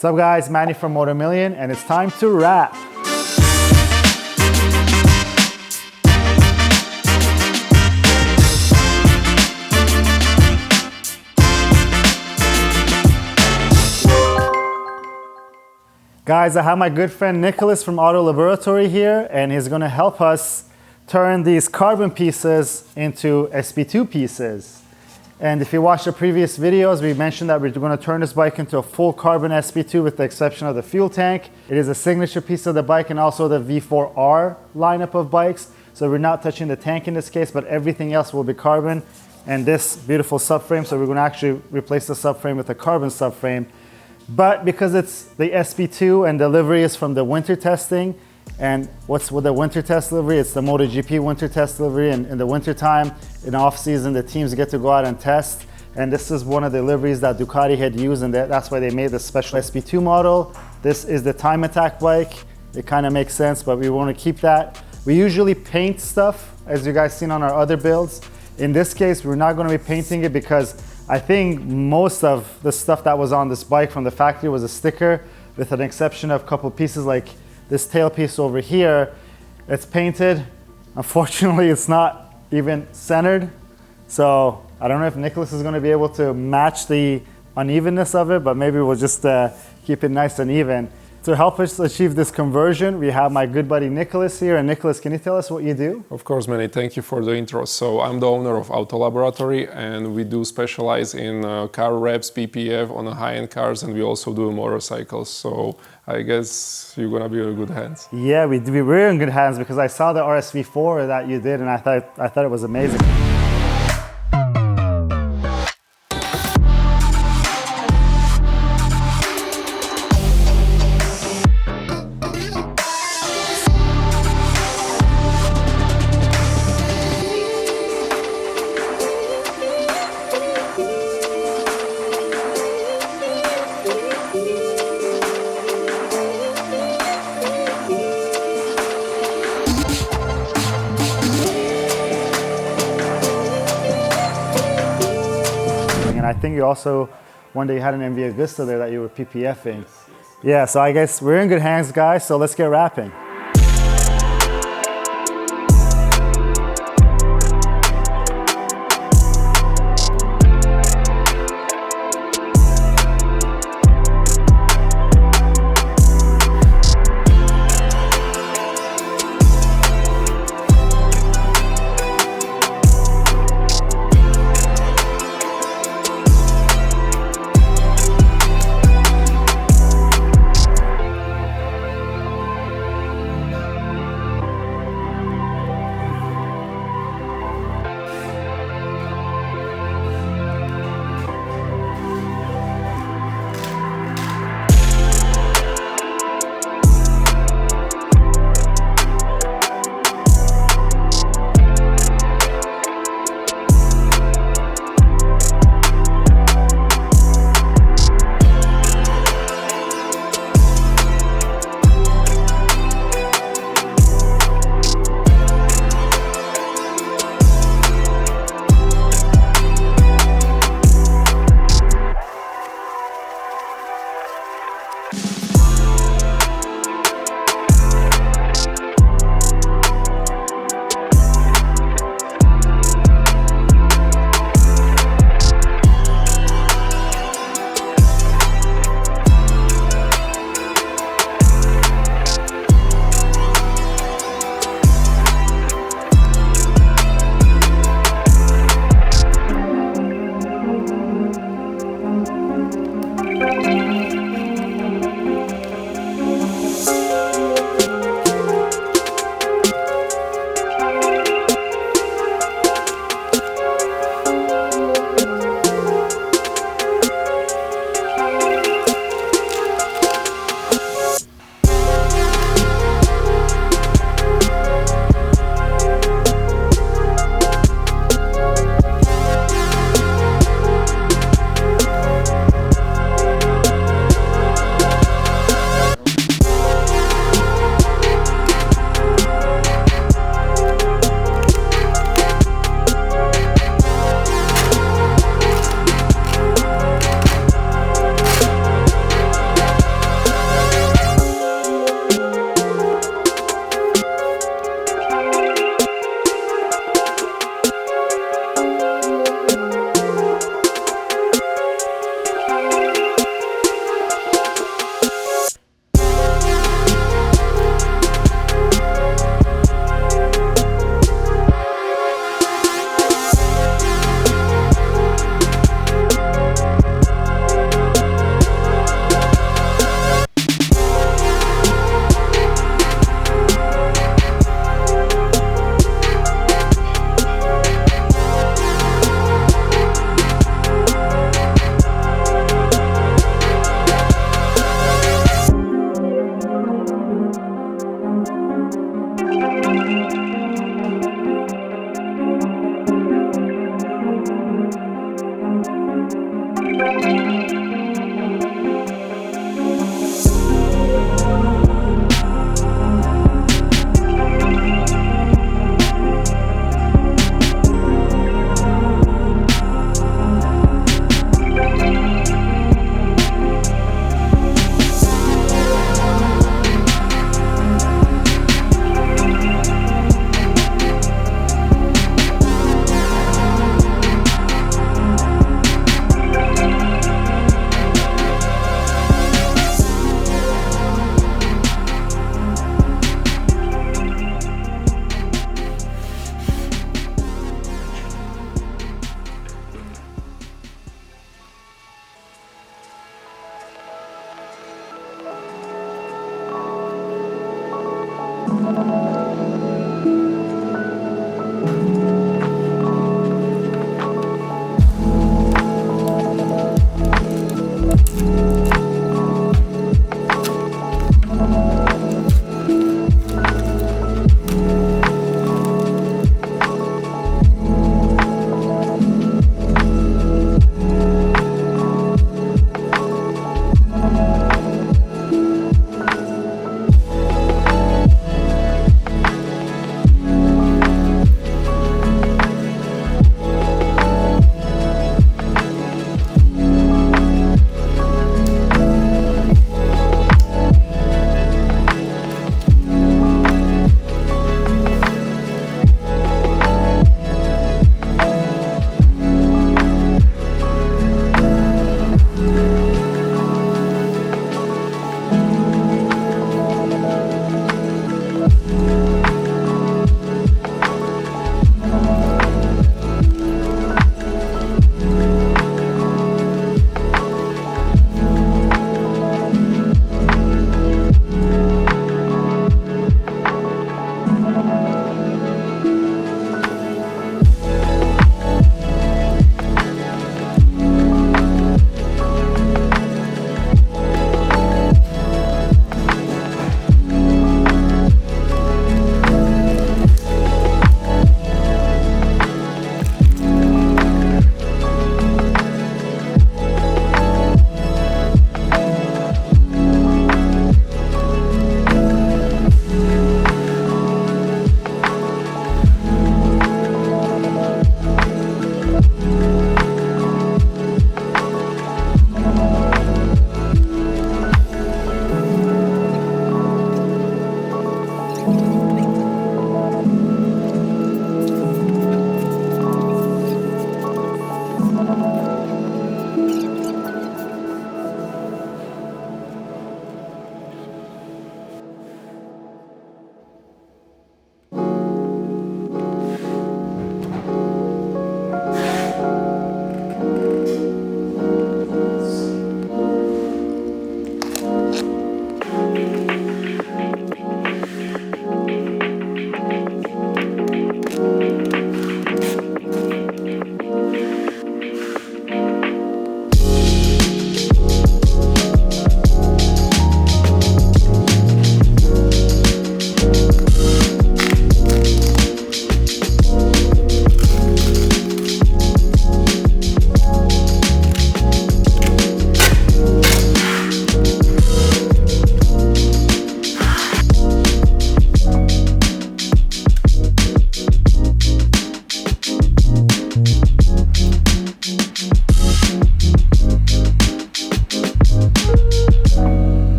What's up guys, Manny from Motomillion, and it's time to wrap. Guys, I have my good friend Nicolas from Autolaboratory here, and he's going to help us turn these carbon pieces into SP2 pieces. And if you watched the previous videos, we mentioned that we're going to turn this bike into a full carbon SP2 with the exception of the fuel tank. It is a signature piece of the bike and also the V4R lineup of bikes. So we're not touching the tank in this case, but everything else will be carbon. And this beautiful subframe, so we're going to actually replace the subframe with a carbon subframe. But because it's the SP2 and the livery is from the winter testing, and what's with the winter test livery? It's the MotoGP winter test livery, and in the winter time, in off season, the teams get to go out and test. And this is one of the liveries that Ducati had used, and that's why they made the special SP2 model. This is the time attack bike. It kind of makes sense, but we want to keep that. We usually paint stuff, as you guys seen on our other builds. In this case, we're not going to be painting it because I think most of the stuff that was on this bike from the factory was a sticker, with an exception of a couple pieces like this tailpiece over here. It's painted. Unfortunately, it's not even centered. So I don't know if Nicolas is going to be able to match the unevenness of it, but maybe we'll just keep it nice and even. To help us achieve this conversion, we have my good buddy Nicolas here. And Nicolas, can you tell us what you do? Of course, Manny, thank you for the intro. So I'm the owner of Autolaboratory, and we do specialize in car wraps, PPF on high-end cars, and we also do motorcycles. So I guess you're gonna be in good hands. Yeah, we're in good hands because I saw the RSV4 that you did, and I thought it was amazing. And I think you also, one day you had an MV Agusta there that you were PPFing. Yeah, so I guess we're in good hands, guys, so let's get wrapping.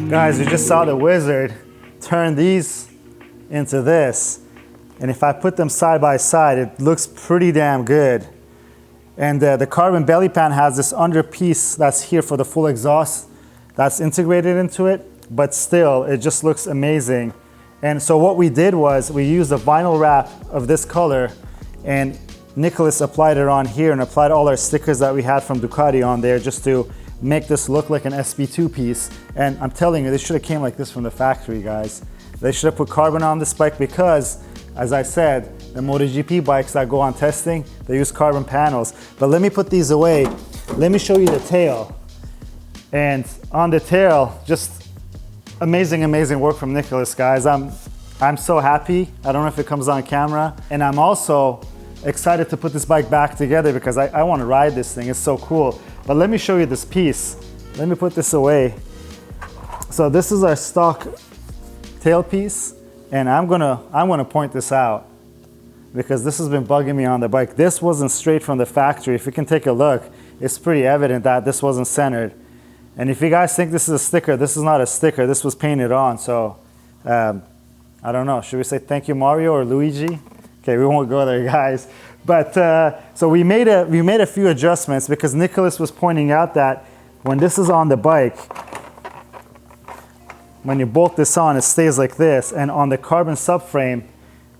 Guys, we just saw the wizard turn these into this. And if I put them side by side, it looks pretty damn good. And the carbon belly pan has this under piece that's here for the full exhaust that's integrated into it, but still, it just looks amazing. And so what we did was we used a vinyl wrap of this color, and Nicolas applied it on here and applied all our stickers that we had from Ducati on there just to make this look like an SP2 piece. And I'm telling you, this should have came like this from the factory, guys. They should have put carbon on this bike because, as I said, the MotoGP bikes that go on testing, they use carbon panels. But let me put these away. Let me show you the tail. And on the tail, just amazing, amazing work from Nicolas, guys. I'm so happy. I don't know if it comes on camera. And I'm also excited to put this bike back together because I want to ride this thing. It's so cool. But let me show you this piece. Let me put this away. So this is our stock tail piece, and I'm gonna point this out because this has been bugging me on the bike. This wasn't straight from the factory. If you can take a look, it's pretty evident that this wasn't centered. And if you guys think this is a sticker, this is not a sticker. This was painted on. So I don't know. Should we say thank you, Mario or Luigi? Okay, we won't go there, guys. But so we made a few adjustments because Nicolas was pointing out that when this is on the bike, when you bolt this on, it stays like this, and on the carbon subframe,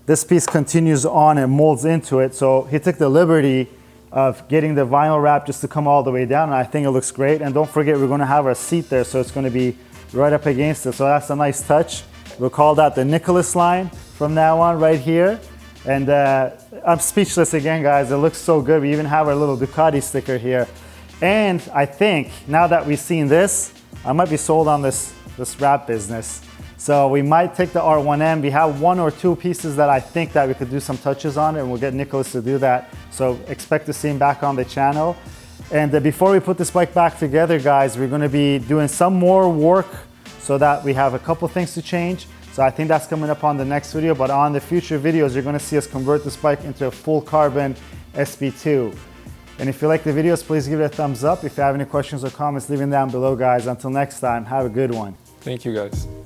this piece continues on and molds into it. So he took the liberty of getting the vinyl wrap just to come all the way down, and I think it looks great. And don't forget, we're going to have our seat there, so it's going to be right up against it. So that's a nice touch. We'll call that the Nicolas line from now on, right here. And I'm speechless again, guys. It looks so good. We even have our little Ducati sticker here. And I think now that we've seen this, I might be sold on this wrap business. So we might take the R1M. We have 1 or 2 pieces that I think that we could do some touches on, and we'll get Nicolas to do that. So expect to see him back on the channel. And before we put this bike back together, guys, we're going to be doing some more work so that we have a couple things to change. So I think that's coming up on the next video, but on the future videos, you're going to see us convert this bike into a full carbon SP2. And if you like the videos, please give it a thumbs up. If you have any questions or comments, leave them down below, guys. Until next time, have a good one. Thank you, guys.